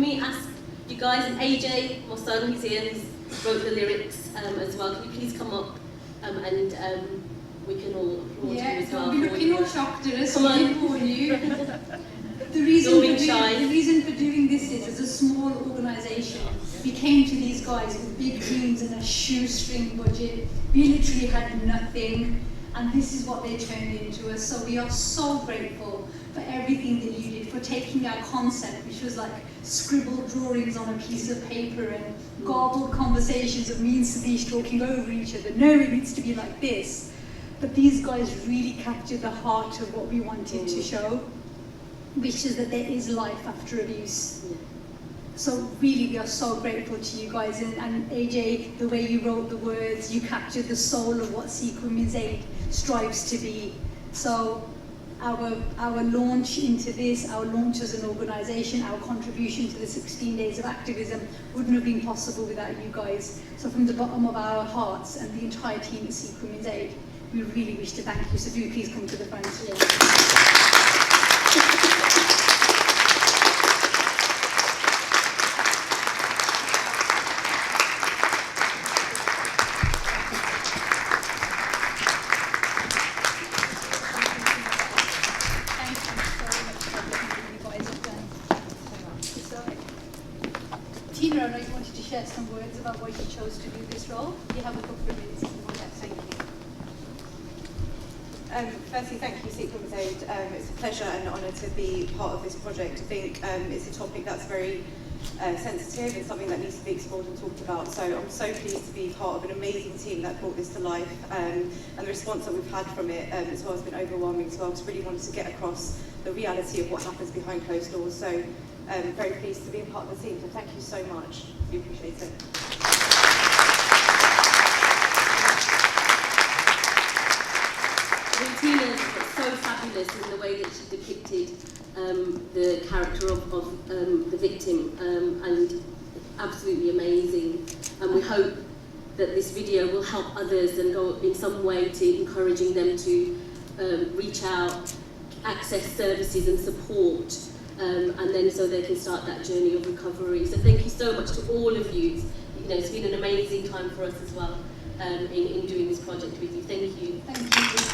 we ask you guys, and AJ, my son, he's here, he's wrote the lyrics as well. Can you please come up and we can all applaud you as well. Yeah, don't be looking all shocked at us. Come on. The reason for doing this is, as a small organisation, we came to these guys with big dreams and a shoestring budget. We literally had nothing, and this is what they turned into us. So we are so grateful for everything that you did, for taking our concept, which was like scribbled drawings on a piece of paper and garbled conversations of me and Sahdaish talking over each other. No, it needs to be like this. But these guys really captured the heart of what we wanted to show, which is that there is life after abuse. So really, we are so grateful to you guys. And AJ, the way you wrote the words, you captured the soul of what Sikh Women's Aid strives to be. So our launch into this, our launch as an organisation, our contribution to the 16 days of activism wouldn't have been possible without you guys. So from the bottom of our hearts and the entire team at Sikh Women's Aid, we really wish to thank you. So do please come to the front. Tina, I know you wanted to share some words about why you chose to do this role. You have a couple of minutes if you want that. Thank you. Firstly, thank you, Sikh Women's Aid. It's a pleasure and an honour to be part of this project. I think it's a topic that's very sensitive and something that needs to be explored and talked about. So I'm so pleased to be part of an amazing team that brought this to life, and the response that we've had from it as well has been overwhelming. So I just really wanted to get across the reality of what happens behind closed doors. So very pleased to be a part of the team. So thank you so much. We appreciate it. Tina's so fabulous in the way that she depicted the character of the victim, and absolutely amazing. And we hope that this video will help others and go in some way to encouraging them to reach out, access services and support, and then so they can start that journey of recovery. So thank you so much to all of you. You know, it's been an amazing time for us as well in doing this project with you. Thank you. Thank you.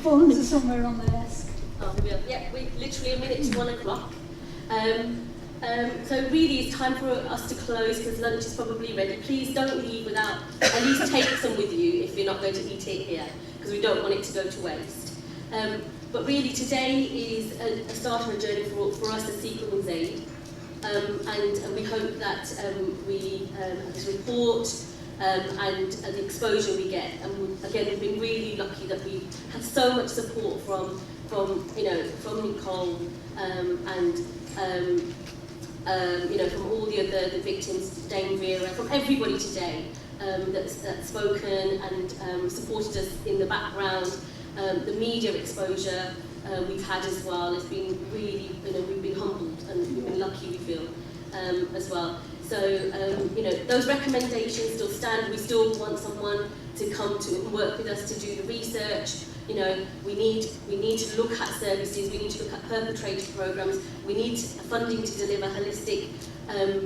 Phones are somewhere on the desk. Oh, yeah, we're literally a minute to 1 o'clock. So really it's time for us to close because lunch is probably ready. Please don't leave without at least take some with you if you're not going to eat it here, because we don't want it to go to waste. But really today is a start on a journey for us as Sikh Women's Aid. And we hope that this report and the exposure we get, and again we've been really lucky that we had so much support from Nicole and from all the victims, Dame Vera, from everybody today that's spoken and supported us in the background. The media exposure we've had as well. It's been really, we've been humbled and we've been lucky, we feel, as well. So, those recommendations still stand. We still want someone to come to work with us to do the research. We need to look at services. We need to look at perpetrator programs. We need funding to deliver holistic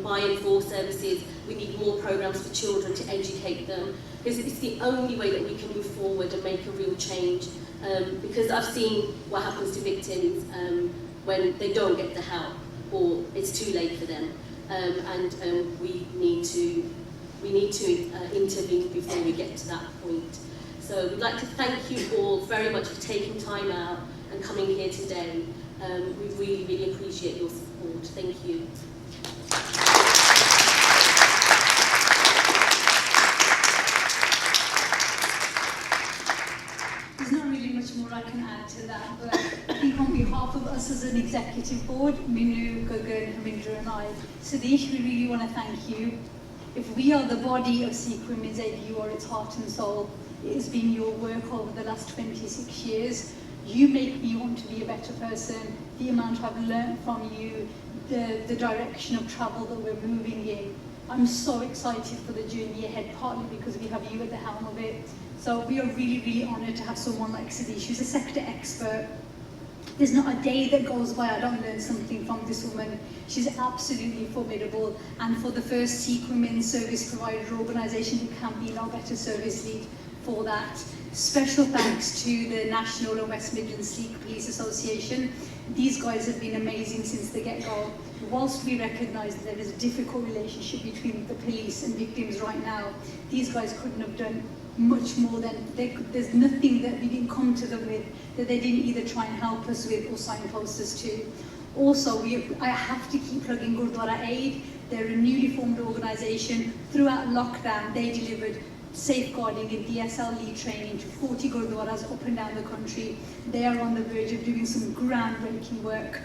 buy-in for services. We need more programs for children to educate them, because it's the only way that we can move forward and make a real change. Because I've seen what happens to victims when they don't get the help or it's too late for them. We need to intervene before we get to that point. So we'd like to thank you all very much for taking time out and coming here today. We really, really appreciate your support. Thank you. There's not really much more I can add to that, but I think on behalf of us as an executive board, Minu, Gagan, Harinder and I, Sahdaish, we really want to thank you. If we are the body of Sikh Women's Aid, you are its heart and soul. It has been your work over the last 26 years. You make me want to be a better person. The amount I've learned from you, the direction of travel that we're moving in, I'm so excited for the journey ahead, partly because we have you at the helm of it. So we are really, really honoured to have someone like Sahdaish, who's a sector expert. There's not a day that goes by I don't learn something from this woman. She's absolutely formidable, and for the first Sikh women service provider organisation, you can be no better service lead for that. Special thanks to the National and West Midlands Sikh Police Association. These guys have been amazing since the get-go. Whilst we recognise that there is a difficult relationship between the police and victims right now, these guys couldn't have done much more than there's nothing that we didn't come to them with that they didn't either try and help us with or signpost us to. Also, I have to keep plugging Gurdwara Aid. They're a newly formed organisation. Throughout lockdown, they delivered safeguarding and DSL training to 40 Gurdwaras up and down the country. They are on the verge of doing some groundbreaking work.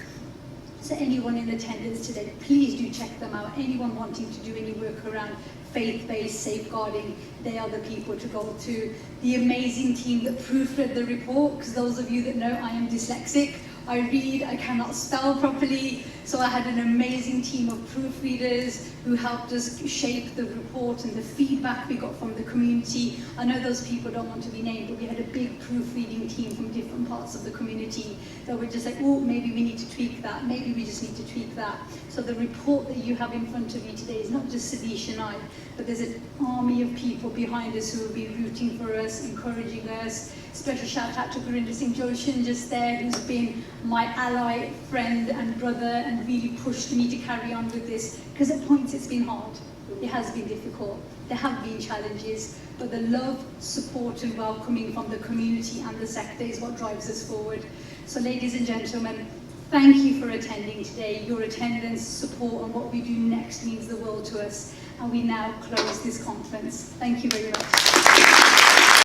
So anyone in attendance today, please do check them out. Anyone wanting to do any work around faith-based safeguarding, they are the people to go to. The amazing team that proofread the report, because those of you that know I am dyslexic, I read, I cannot spell properly, so I had an amazing team of proofreaders who helped us shape the report and the feedback we got from the community. I know those people don't want to be named, but we had a big proofreading team from different parts of the community that were just like, oh, maybe we need to tweak that, maybe we just need to tweak that. So the report that you have in front of you today is not just Sahdaish and I, but there's an army of people behind us who will be rooting for us, encouraging us. Special shout out to Gurinder Singh Joshin just there, who's been my ally, friend and brother, and really pushed me to carry on with this, because at points it's been hard, it has been difficult, there have been challenges, but the love, support and welcoming from the community and the sector is what drives us forward. So ladies and gentlemen, thank you for attending today. Your attendance, support and what we do next means the world to us, and we now close this conference. Thank you very much.